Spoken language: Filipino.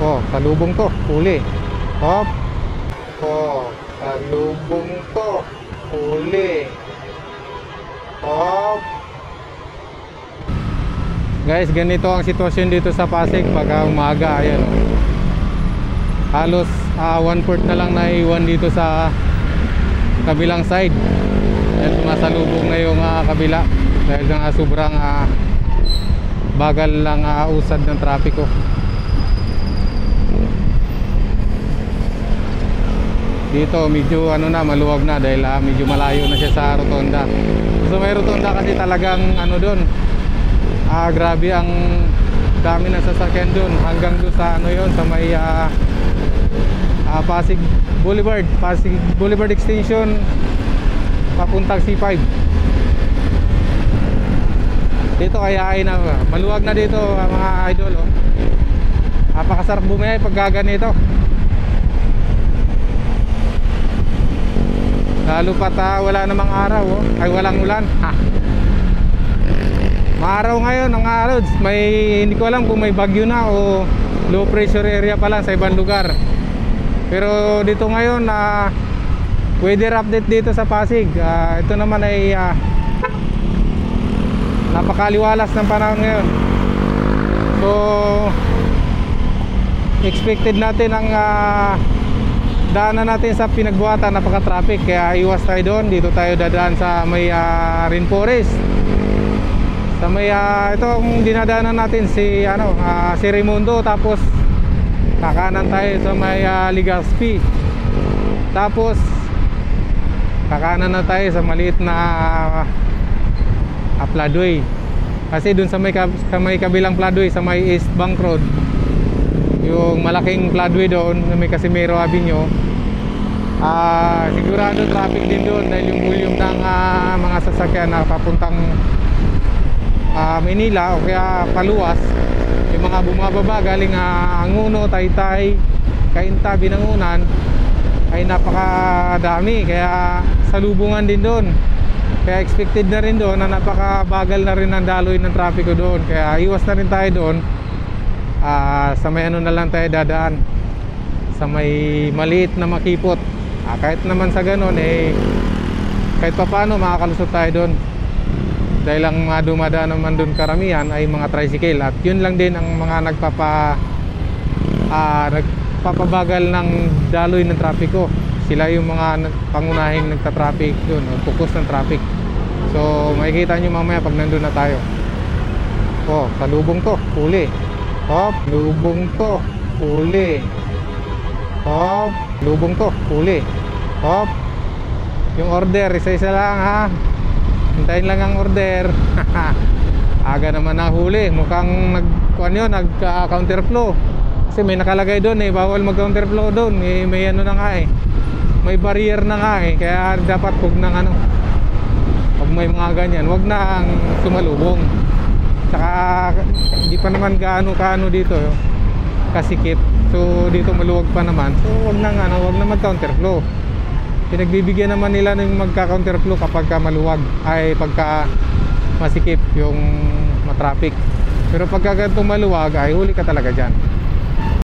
Oh, salubong to, huli. Hop. Oh, salubong to, huli. Hop. Guys, ganito ang sitwasyon dito sa Pasig pagka umaga. Ayan, oh. Halos 1/4 na lang naiwan dito sa kabilang side. Ayan, sumasalubong na yung kabila dahil nga sobrang bagal lang usad ng trapiko. Dito medyo maluwag na dahil medyo malayo na siya sa rotonda. So may rotonda kasi talagang doon, grabe ang dami ng sasakyan doon hanggang doon sa sa may Pasig Boulevard Extension papuntang C5. Dito kaya ay maluwag na dito mga idol, oh. Napakasarap bumiyay pag gaganito. Lalo pat wala namang araw, oh. Ay walang ulan. Maaraw ngayon ang araw. Hindi ko alam kung may bagyo na o low pressure area pa lang sa ibang lugar. Pero dito ngayon weather update dito sa Pasig. Ito naman ay napakaliwalas ng panahon ngayon. So expected natin ang daanan natin sa pinagbuhatan, napaka-traffic. Kaya iwas tayo doon. Dito tayo dadaan sa may rainforest. Sa may itong dinadaanan natin si si Raimundo, tapos kakanan tayo sa may Legazpi. Tapos kakanan na tayo sa maliit na Pladway. Kasi dun sa may kabilang Pladway, sa may East Bank Road, yung malaking Pladway doon, may Casimiro Avenue, sigurado traffic din doon dahil yung volume ng mga sasakyan na papuntang Manila o kaya paluwas, yung mga bumababa galing Anguno, Taytay, Cainta, Binangunan, ay napakadami. Kaya salubungan din doon. Kaya expected na rin doon na napakabagal na rin ang daloy ng trapiko doon. Kaya iwas na rin tayo doon. Sa may na lang tayo dadaan, sa may maliit na makipot. Kahit naman sa ganon kahit pa paano makakalusot tayo doon. Dahil ang dumadaan naman doon karamihan ay mga tricycle. At yun lang din ang mga nagpapabagal ng daloy ng trapiko. Sila yung mga pangunahing nagta-traffic doon, focus ng traffic. So makikita nyo mamaya pag nandun na tayo. Oh, salubong to, huli. Hop, lubong to, huli. Hop, lubong to, huli. Hop. Yung order, isa-isa lang ha. Hintayin lang ang order. Aga naman nahuli. Mukhang nag-counterflow. Kasi may nakalagay doon bawal mag-counterflow doon. May na nga may barrier na nga kaya dapat huwag nang pag may mga ganyan, huwag na ang sumalubong. Tsaka hindi pa naman gaano dito kasikip. So dito maluwag pa naman. So huwag na mag-counterflow. Pinagbibigyan naman nila ng magka-counterflow kapag maluwag, ay pagka masikip yung matraffic. Pero pagka ganito maluwag ay huli ka talaga dyan.